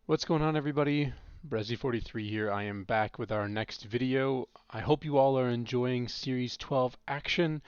What's going on, everybody? Brezzy43 here. I am back with our next video. I hope you all are enjoying Series 12 action.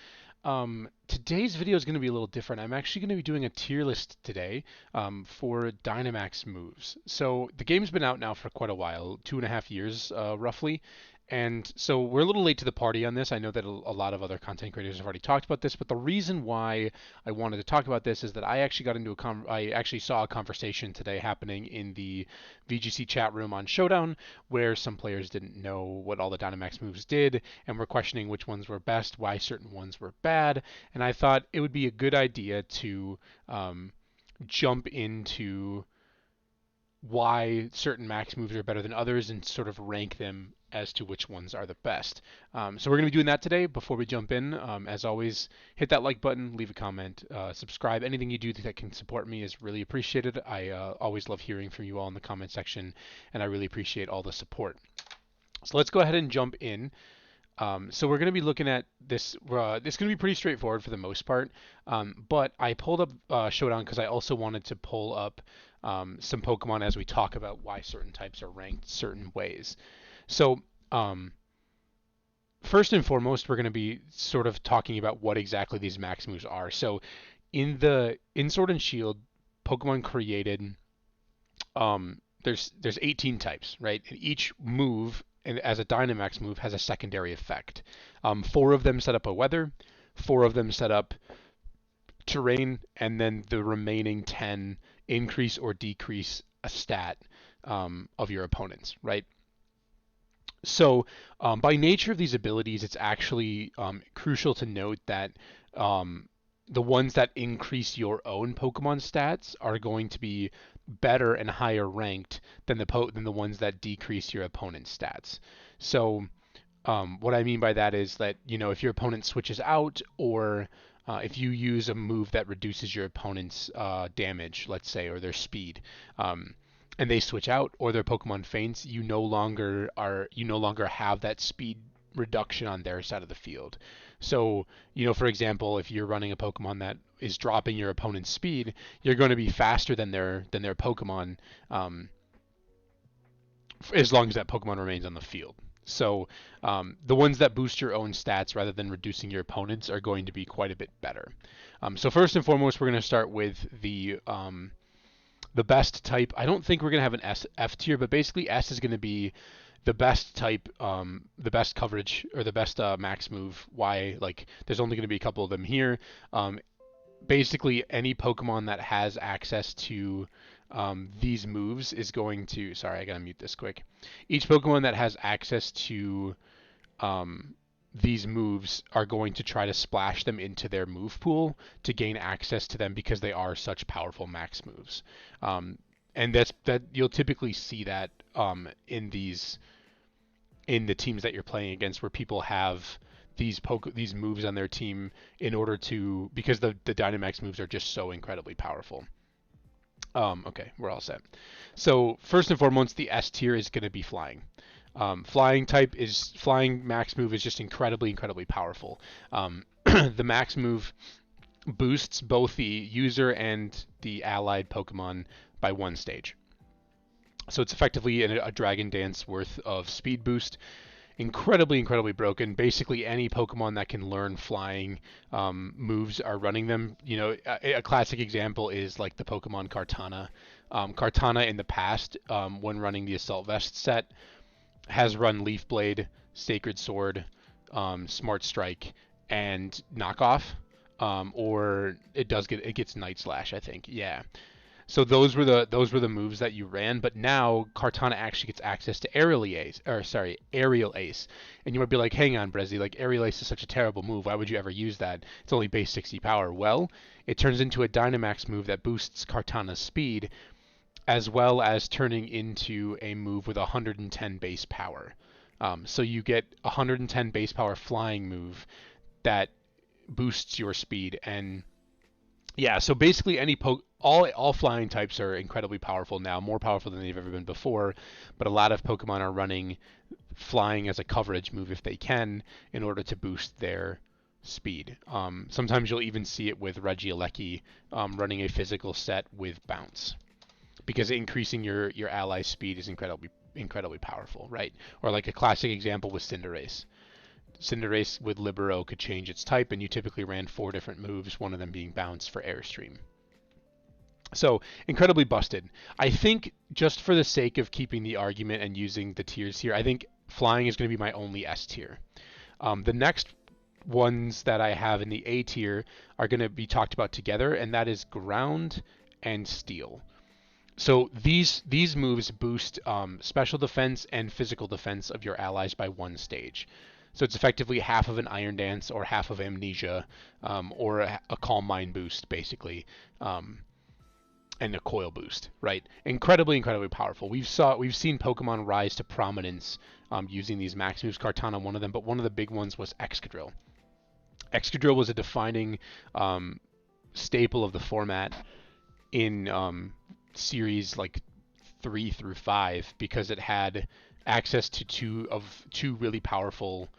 Today's video is going to be a little different. I'm actually going to be doing a tier list today for Dynamax moves. So the game's been out now for quite a while, 2.5 years roughly. And so we're a little late to the party on this. I know that a lot of other content creators have already talked about this, but the reason why I wanted to talk about this is that I actually got into I actually saw a conversation today happening in the VGC chat room on Showdown where some players didn't know what all the Dynamax moves did and were questioning which ones were best, why certain ones were bad, and I thought it would be a good idea to jump into why certain max moves are better than others and sort of rank them as to which ones are the best. So we're going to be doing that today. Before we jump in, as always, hit that like button, leave a comment, subscribe. Anything you do that can support me is really appreciated. I always love hearing from you all in the comment section, and I really appreciate all the support. So let's go ahead and jump in. So we're going to be looking at this. It's going to be pretty straightforward for the most part. But I pulled up Showdown because I also wanted to pull up some Pokemon as we talk about why certain types are ranked certain ways. So first and foremost, we're going to be sort of talking about what exactly these max moves are. So in Sword and Shield, Pokemon created there's 18 types, right? And each move, and as a Dynamax move, has a secondary effect. Four of them set up a weather, four of them set up terrain, and then the remaining 10 increase or decrease a stat of your opponents, right? So, by nature of these abilities, it's actually crucial to note that the ones that increase your own Pokemon stats are going to be better and higher ranked than the ones that decrease your opponent's stats. So, what I mean by that is that if your opponent switches out, or if you use a move that reduces your opponent's damage, let's say, or their speed, and they switch out, or their Pokemon faints, you no longer have that speed reduction on their side of the field. So, for example, if you're running a Pokemon that is dropping your opponent's speed, you're going to be faster than their Pokemon, as long as that Pokemon remains on the field. So the ones that boost your own stats rather than reducing your opponents are going to be quite a bit better. So first and foremost, we're going to start with the best type. I don't think we're going to have an F tier, but basically S is going to be the best type, the best coverage, or the best max move. Why? Like, there's only going to be a couple of them here. Basically, any Pokemon that has access to these moves is going to. Sorry, I gotta mute this quick. Each Pokemon that has access to um, these moves are going to try to splash them into their move pool to gain access to them because they are such powerful max moves. Um, and that you'll typically see that in the teams that you're playing against, where people have these moves on their team in order to, because the Dynamax moves are just so incredibly powerful. Okay, we're all set. So first and foremost, the S tier is going to be flying. Flying max move is just incredibly powerful. The max move boosts both the user and the allied Pokemon by one stage. So it's effectively a Dragon Dance worth of speed boost. Incredibly broken. Basically, any Pokemon that can learn flying moves are running them. A classic example is like the Pokemon Kartana. Kartana in the past, when running the Assault Vest set, has run Leaf Blade, Sacred Sword, Smart Strike, and Knockoff. Or it gets Night Slash, I think. Yeah. So those were the moves that you ran, but now Kartana actually gets access to Aerial Ace, and you might be like, hang on, Brezzy, like Aerial Ace is such a terrible move. Why would you ever use that? It's only base 60 power. Well, it turns into a Dynamax move that boosts Kartana's speed, as well as turning into a move with 110 base power. So you get 110 base power flying move that boosts your speed. And yeah, so basically all flying types are incredibly powerful now, more powerful than they've ever been before, but a lot of Pokemon are running flying as a coverage move if they can, in order to boost their speed. Sometimes you'll even see it with Regieleki running a physical set with bounce. because increasing your ally's speed is incredibly powerful, right? Or like a classic example was Cinderace. Cinderace with Libero could change its type, and you typically ran 4 different moves, one of them being Bounce for Airstream. So incredibly busted. I think just for the sake of keeping the argument and using the tiers here, I think Flying is going to be my only S tier. The next ones that I have in the A tier are going to be talked about together, and that is Ground and Steel. So these moves boost special defense and physical defense of your allies by 1 stage. So it's effectively half of an Iron Dance or half of Amnesia, or a Calm Mind boost, basically, and a Coil boost, right? Incredibly powerful. We've seen Pokemon rise to prominence using these max moves. Kartana, one of them, but one of the big ones was Excadrill. Excadrill was a defining staple of the format in series like 3 through 5 because it had access to two really powerful.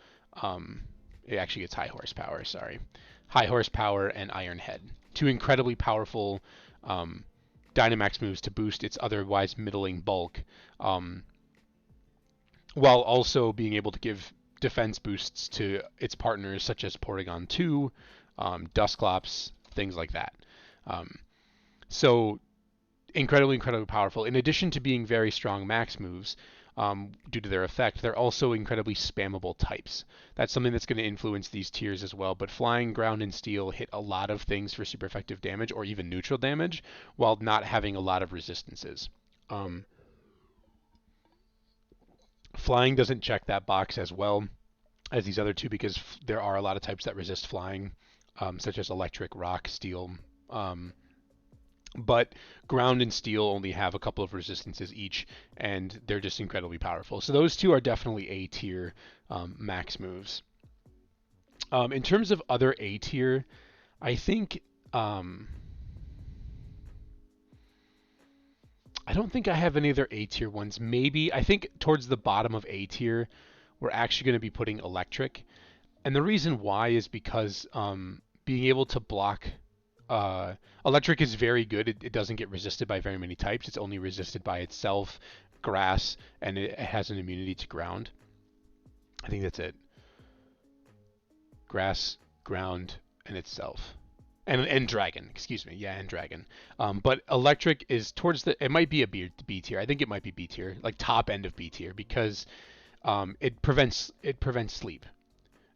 It actually gets high horsepower. Sorry, high horsepower and Iron Head. 2 incredibly powerful Dynamax moves to boost its otherwise middling bulk, while also being able to give defense boosts to its partners such as Porygon 2, Dusclops, things like that. So incredibly powerful. In addition to being very strong max moves, due to their effect, they're also incredibly spammable types. That's something that's going to influence these tiers as well, but Flying, Ground, and Steel hit a lot of things for super effective damage or even neutral damage while not having a lot of resistances. Flying doesn't check that box as well as these other two because there are a lot of types that resist Flying, such as Electric, Rock, Steel, but Ground and Steel only have a couple of resistances each, and they're just incredibly powerful. So those two are definitely A tier max moves. In terms of other A tier, I think I don't think I have any other A tier ones. Maybe I think towards the bottom of A tier, we're actually going to be putting Electric, and the reason why is because being able to block. Electric is very good. It doesn't get resisted by very many types. It's only resisted by itself, grass, and it has an immunity to ground. I think that's it. Grass, ground, and itself. And dragon, excuse me. Yeah, and dragon. But electric is towards it might be a B tier. I think it might be B tier, like top end of B tier, because it prevents sleep.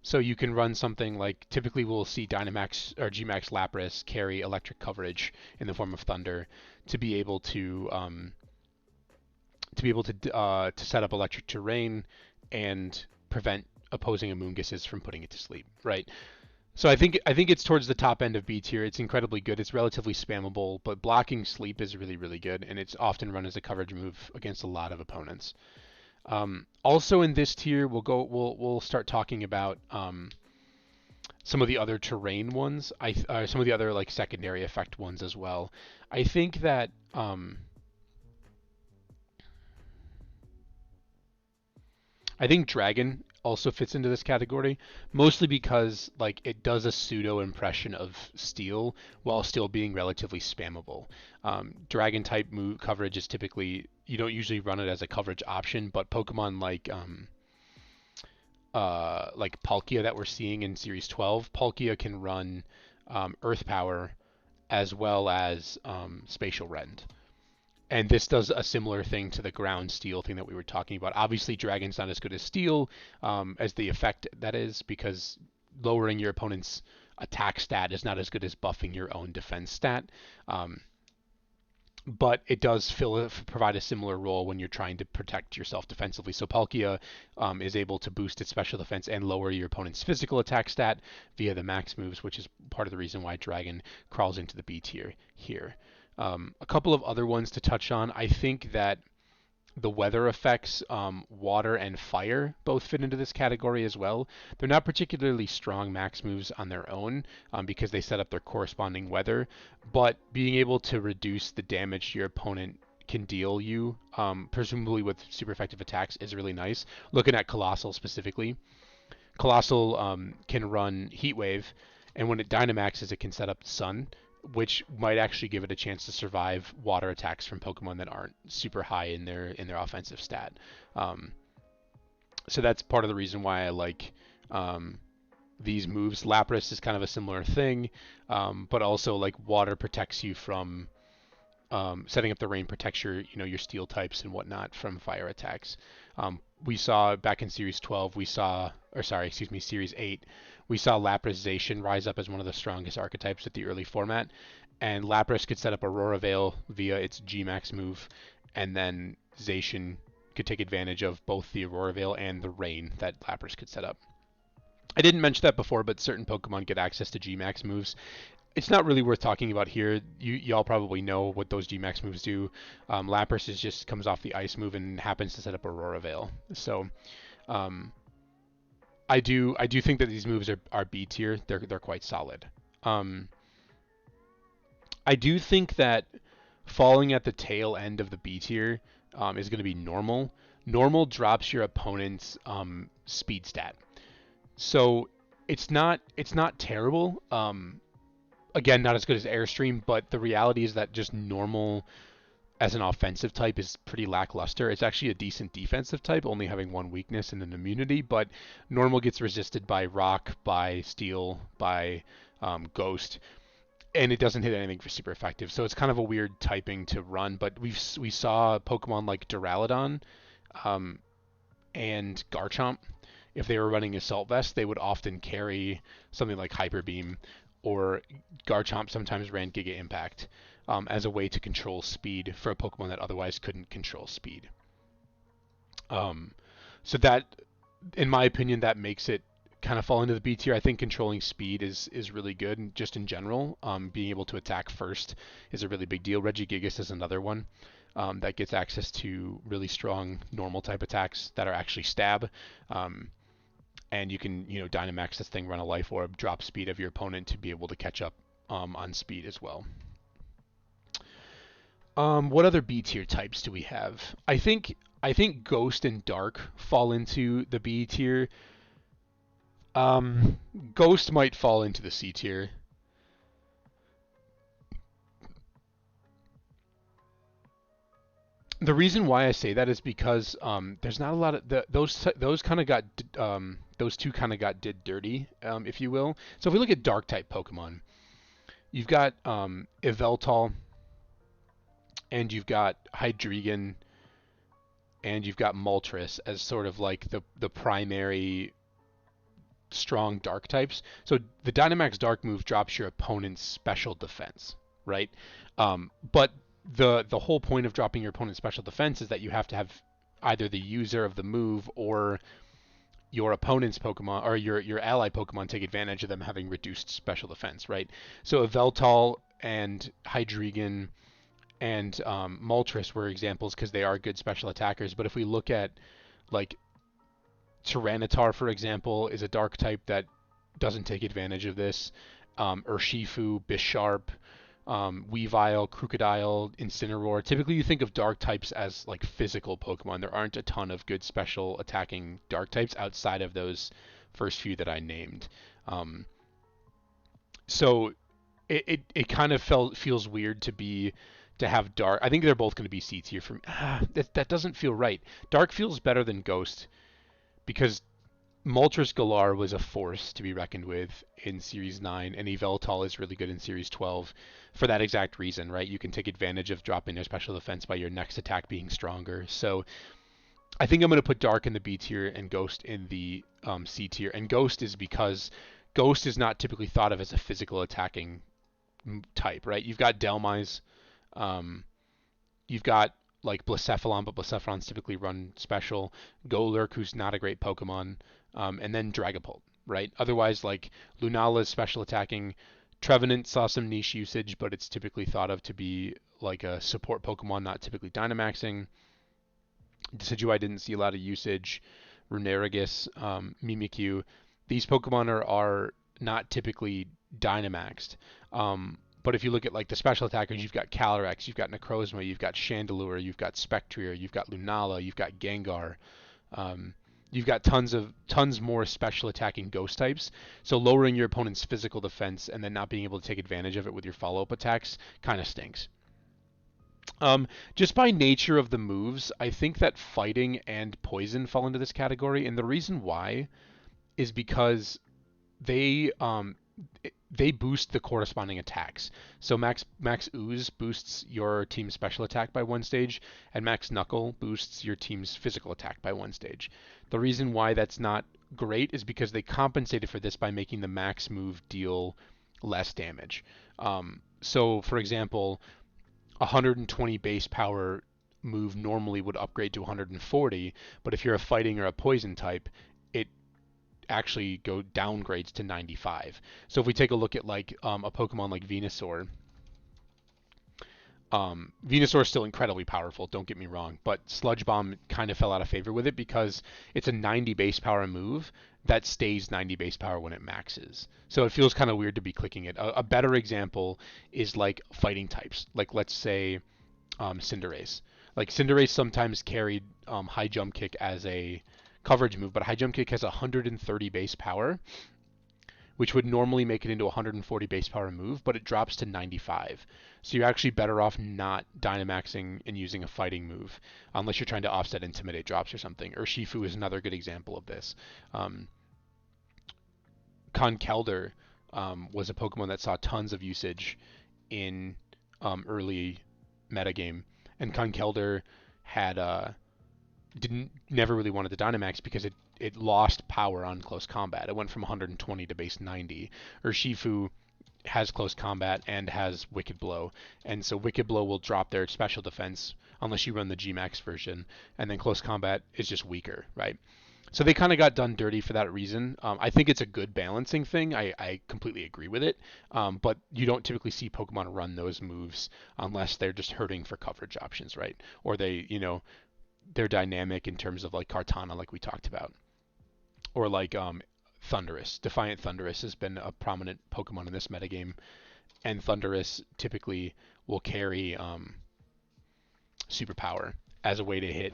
So you can run something like typically we'll see Dynamax or Gmax Lapras carry electric coverage in the form of Thunder to be able to set up electric terrain and prevent opposing Amoonguses from putting it to sleep, right? So I think it's towards the top end of B tier. It's incredibly good. It's relatively spammable, but blocking sleep is really good, and it's often run as a coverage move against a lot of opponents. Also in this tier, we'll start talking about some of the other terrain ones. Some of the other like secondary effect ones as well. I think that I think Dragon also fits into this category, mostly because like it does a pseudo impression of Steel while still being relatively spammable. Dragon type move coverage is typically you don't usually run it as a coverage option, but Pokemon like Palkia that we're seeing in Series 12, Palkia can run Earth Power as well as Spatial Rend. And this does a similar thing to the ground Steel thing that we were talking about. Obviously, Dragon's not as good as Steel as the effect that is, because lowering your opponent's attack stat is not as good as buffing your own defense stat. But it does provide a similar role when you're trying to protect yourself defensively. So Palkia is able to boost its special defense and lower your opponent's physical attack stat via the max moves, which is part of the reason why Dragon crawls into the B tier here. A couple of other ones to touch on. I think that the weather effects, water and fire, both fit into this category as well. They're not particularly strong max moves on their own because they set up their corresponding weather, but being able to reduce the damage your opponent can deal you, presumably with super effective attacks, is really nice. Looking at Colossal specifically, Colossal can run Heat Wave, and when it Dynamaxes, it can set up Sun. which might actually give it a chance to survive water attacks from Pokemon that aren't super high in their offensive stat. Um, so that's part of the reason why I like these moves. Lapras is kind of a similar thing, but also like water protects you from setting up the rain protects your steel types and whatnot from fire attacks. We saw back in Series 12, Series 8, we saw Lapras Zacian rise up as one of the strongest archetypes at the early format, and Lapras could set up Aurora Veil via its G-Max move, and then Zacian could take advantage of both the Aurora Veil and the rain that Lapras could set up. I didn't mention that before, but certain Pokemon get access to G-Max moves. It's not really worth talking about here. Y'all probably know what those G-Max moves do. Lapras just comes off the Ice move and happens to set up Aurora Veil. So um, I do think that these moves are B tier. They're quite solid. Um, I do think that falling at the tail end of the B tier is going to be normal. Normal drops your opponent's speed stat. So it's not terrible. Again, not as good as Airstream, but the reality is that just normal as an offensive type is pretty lackluster. It's actually a decent defensive type, only having one weakness and an immunity, but normal gets resisted by rock, by steel, by ghost, and it doesn't hit anything for super effective. So it's kind of a weird typing to run, but we saw Pokemon like Duraludon um, and Garchomp. If they were running Assault Vest, they would often carry something like Hyper Beam, or Garchomp sometimes ran Giga Impact as a way to control speed for a Pokemon that otherwise couldn't control speed. Um, so that, in my opinion, that makes it kind of fall into the B tier. I think controlling speed is really good, and just in general, being able to attack first is a really big deal. Regigigas is another one that gets access to really strong normal type attacks that are actually stab. And you can, Dynamax this thing, run a Life Orb, drop speed of your opponent to be able to catch up on speed as well. What other B tier types do we have? I think Ghost and Dark fall into the B tier. Um, Ghost might fall into the C tier. The reason why I say that is because there's not a lot of those kind of got those two kind of got did dirty, if you will. So if we look at Dark type Pokemon, you've got Yveltal, and you've got Hydreigon, and you've got Moltres as sort of like the primary strong Dark types. So the Dynamax Dark move drops your opponent's special defense, right? But the whole point of dropping your opponent's special defense is that you have to have either the user of the move or your opponent's Pokemon or your ally Pokemon take advantage of them having reduced special defense, right? So Yveltal and Hydreigon and Moltres were examples because they are good special attackers. But if we look at like Tyranitar, for example, is a Dark type that doesn't take advantage of this. Urshifu, Bisharp, Weavile, Crocodile, Incineroar. Typically, you think of Dark types as like physical Pokemon. There aren't a ton of good special attacking Dark types outside of those first few that I named. So it kind of feels weird to have Dark. I think they're both going to be C tier for me. That doesn't feel right. Dark feels better than Ghost because Moltres Galar was a force to be reckoned with in Series 9, and Yveltal is really good in Series 12 for that exact reason, right? You can take advantage of dropping their special defense by your next attack being stronger. So I think I'm going to put Dark in the B tier and Ghost in the C tier. And Ghost is because Ghost is not typically thought of as a physical attacking type, right? You've got Dhelmise, um, you've got like Blacephalon, but Blacephalon's typically run special. Golurk, who's not a great Pokemon, and then Dragapult, right? Otherwise, like Lunala's special attacking. Trevenant saw some niche usage, but it's typically thought of to be like a support Pokemon, not typically Dynamaxing. Decidueye didn't see a lot of usage. Runerigus, Mimikyu. These Pokemon are not typically Dynamaxed. But if you look at like the special attackers, you've got Calyrex, you've got Necrozma, you've got Chandelure, you've got Spectrier, you've got Lunala, you've got Gengar. You've got tons more special attacking ghost types, so lowering your opponent's physical defense and then not being able to take advantage of it with your follow-up attacks kind of stinks. Just by nature of the moves, I think that fighting and poison fall into this category, and the reason why is because they they boost the corresponding attacks. So Max Ooze boosts your team's special attack by one stage, and Max Knuckle boosts your team's physical attack by one stage. The reason why that's not great is because they compensated for this by making the max move deal less damage. So, for example, 120 base power move normally would upgrade to 140, but if you're a fighting or a poison type, it actually downgrades to 95. So if we take a look at like a Pokemon like Venusaur, Venusaur is still incredibly powerful, don't get me wrong, but Sludge Bomb kind of fell out of favor with it because it's a 90 base power move that stays 90 base power when it maxes. So it feels kind of weird to be clicking it. A better example is like fighting types, like let's say Cinderace. Like Cinderace sometimes carried High Jump Kick as a coverage move, but High Jump Kick has 130 base power, which would normally make it into a 140 base power move, but it drops to 95. So you're actually better off not Dynamaxing and using a fighting move, unless you're trying to offset Intimidate drops or something. Urshifu is another good example of this. Conkeldurr was a Pokemon that saw tons of usage in early metagame, and Conkeldurr had didn't never really wanted the Dynamax because it lost power on close combat. It went from 120 to base 90. Urshifu has close combat and has Wicked Blow, and so Wicked Blow will drop their special defense unless you run the Gmax version, and then close combat is just weaker, right? So they kind of got done dirty for that reason. I think it's a good balancing thing. I completely agree with it. But you don't typically see Pokemon run those moves unless they're just hurting for coverage options, right? Or they're dynamic in terms of like Kartana, like we talked about, or like Thundurus. Defiant Thundurus has been a prominent Pokemon in this metagame, and Thundurus typically will carry Superpower as a way to hit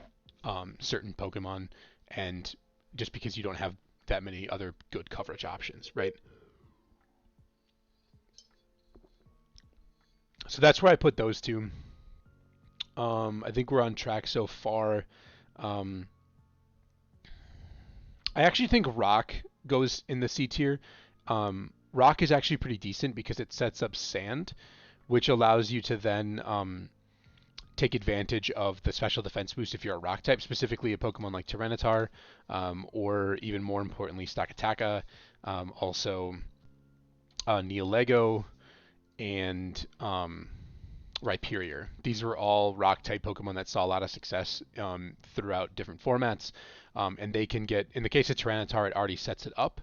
certain Pokemon, and just because you don't have that many other good coverage options, right? So that's where I put those two. I think we're on track so far. Um, I actually think Rock goes in the C tier. Rock is actually pretty decent because it sets up Sand, which allows you to then take advantage of the special defense boost if you're a Rock type, specifically a Pokemon like Tyranitar, or even more importantly, Stakataka, also Neolego, and Rhyperior. These were all rock type Pokemon that saw a lot of success throughout different formats. And they can get, in the case of Tyranitar, it already sets it up.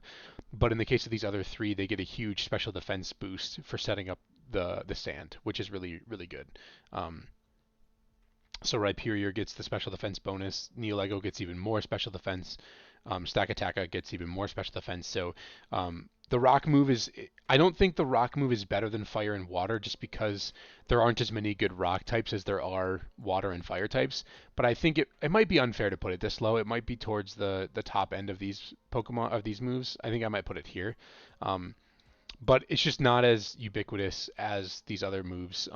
But in the case of these other three, they get a huge special defense boost for setting up the Sand, which is really, really good. So Rhyperior gets the special defense bonus. Neolego gets even more special defense. Stakataka gets even more special defense. So the rock move is, I don't think the rock move is better than fire and water just because there aren't as many good rock types as there are water and fire types. But I think it might be unfair to put it this low. It might be towards the top end of these Pokemon, of these moves. I think I might put it here. But it's just not as ubiquitous as these other moves.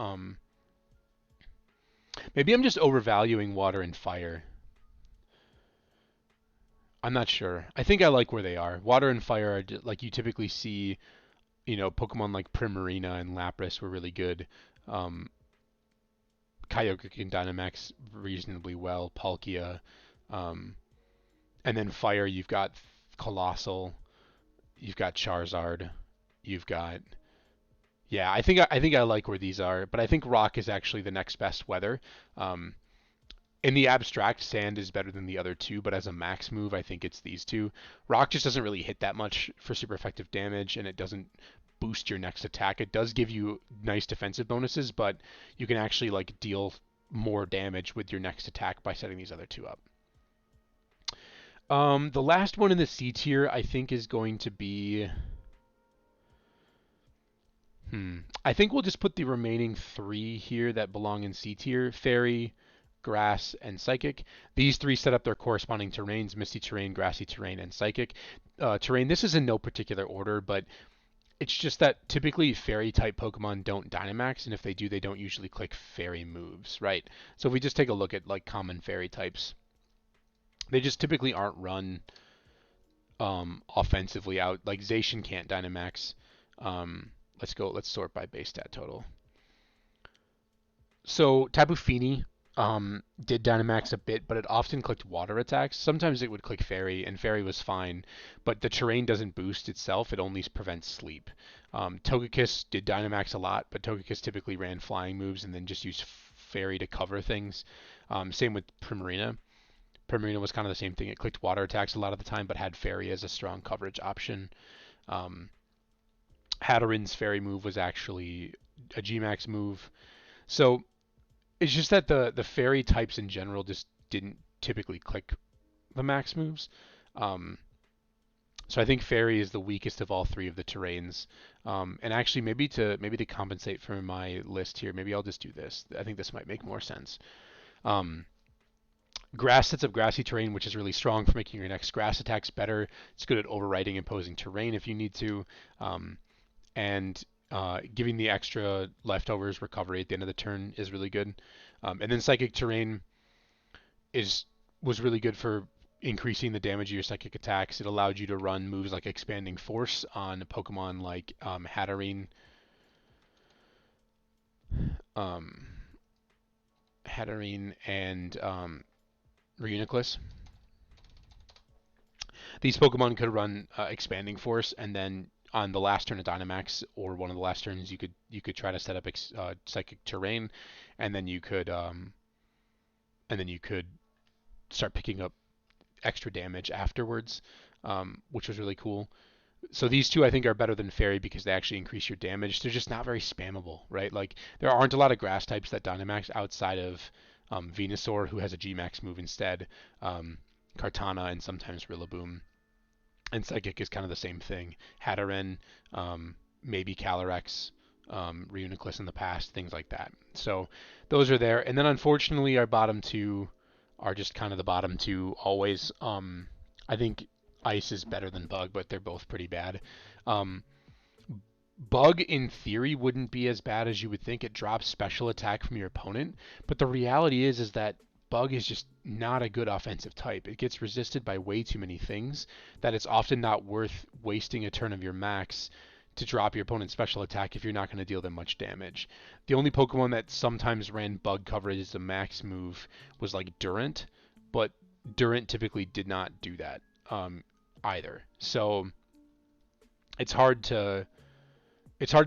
Maybe I'm just overvaluing water and fire. I'm not sure. I think I like where they are. Water and fire are like you typically see, Pokemon like Primarina and Lapras were really good. Um, Kyogre can Dynamax reasonably well. Palkia, um, and then fire. You've got Colossal. You've got Charizard. You've got yeah. I think I like where these are, but I think Rock is actually the next best weather. Um, in the abstract, Sand is better than the other two, but as a max move, I think it's these two. Rock just doesn't really hit that much for super effective damage, and it doesn't boost your next attack. It does give you nice defensive bonuses, but you can actually like deal more damage with your next attack by setting these other two up. The last one in the C tier, I think, is going to be. I think we'll just put the remaining three here that belong in C tier: Fairy, Grass, and Psychic. These three set up their corresponding terrains: Misty Terrain, Grassy Terrain, and Psychic Terrain. This is in no particular order, but it's just that typically Fairy type Pokemon don't Dynamax, and if they do, they don't usually click Fairy moves, right? So if we just take a look at like common Fairy types, they just typically aren't run offensively out. Like Zacian can't Dynamax. Let's sort by base stat total. So Tapu Fini did Dynamax a bit, but it often clicked water attacks. Sometimes it would click Fairy, and Fairy was fine, but the terrain doesn't boost itself, it only prevents sleep. Togekiss did Dynamax a lot, but Togekiss typically ran flying moves and then just used Fairy to cover things. Same with Primarina. Primarina was kind of the same thing. It clicked water attacks a lot of the time, but had Fairy as a strong coverage option. Hatterin's Fairy move was actually a Gmax move. So it's just that the Fairy types in general just didn't typically click the max moves. So I think Fairy is the weakest of all three of the terrains. And actually, maybe to compensate for my list here, maybe I'll just do this. I think this might make more sense. Grass sets up Grassy Terrain, which is really strong for making your next grass attacks better. It's good at overriding opposing terrain if you need to. And giving the extra leftovers recovery at the end of the turn is really good. And then Psychic Terrain was really good for increasing the damage of your psychic attacks. It allowed you to run moves like Expanding Force on Pokemon like Hatterene, and Reuniclus. These Pokemon could run Expanding Force, and then on the last turn of Dynamax or one of the last turns, you could try to set up Psychic Terrain, and then you could start picking up extra damage afterwards, which was really cool. So these two I think are better than Fairy because they actually increase your damage. They're just not very spammable, right? Like there aren't a lot of grass types that Dynamax outside of Venusaur, who has a Gmax move instead, Kartana, and sometimes Rillaboom. And Psychic is kind of the same thing. Hatterene, maybe Calyrex, Reuniclus in the past, things like that. So those are there. And then unfortunately our bottom two are just kind of the bottom two always. I think Ice is better than Bug, but they're both pretty bad. Bug, in theory, wouldn't be as bad as you would think. It drops special attack from your opponent, but the reality is that Bug is just not a good offensive type. It gets resisted by way too many things that it's often not worth wasting a turn of your max to drop your opponent's special attack if you're not going to deal them much damage. The only Pokemon that sometimes ran Bug coverage as a max move was like Durant, but Durant typically did not do that either. So it's hard to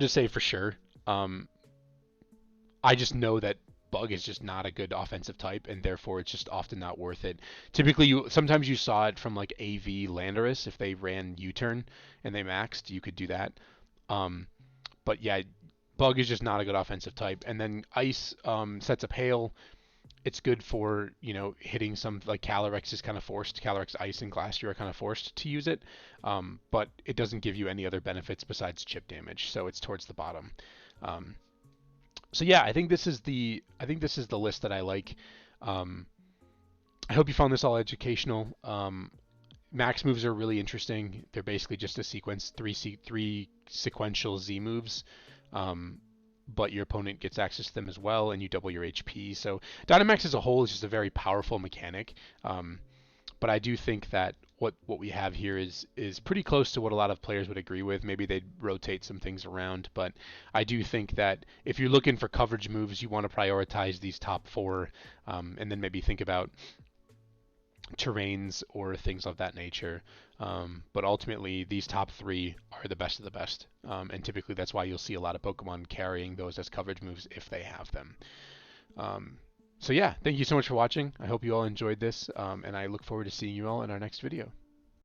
say for sure. I just know that Bug is just not a good offensive type, and therefore it's just often not worth it. Typically, sometimes you saw it from like AV Landorus. If they ran U-turn and they maxed, you could do that. But yeah, Bug is just not a good offensive type. And then Ice sets up Hail. It's good for, hitting some, like Calyrex is kind of forced. Calyrex, Ice, and Glastrier are kind of forced to use it. But it doesn't give you any other benefits besides chip damage, so it's towards the bottom. So yeah, I think this is the list that I like. I hope you found this all educational. Max moves are really interesting. They're basically just a sequence, three sequential Z moves, but your opponent gets access to them as well, and you double your HP. So Dynamax as a whole is just a very powerful mechanic. But I do think that what we have here is pretty close to what a lot of players would agree with. Maybe they'd rotate some things around, but I do think that if you're looking for coverage moves, you want to prioritize these top four, and then maybe think about terrains or things of that nature. But ultimately, these top three are the best of the best, and typically that's why you'll see a lot of Pokemon carrying those as coverage moves if they have them. So yeah, thank you so much for watching. I hope you all enjoyed this, and I look forward to seeing you all in our next video.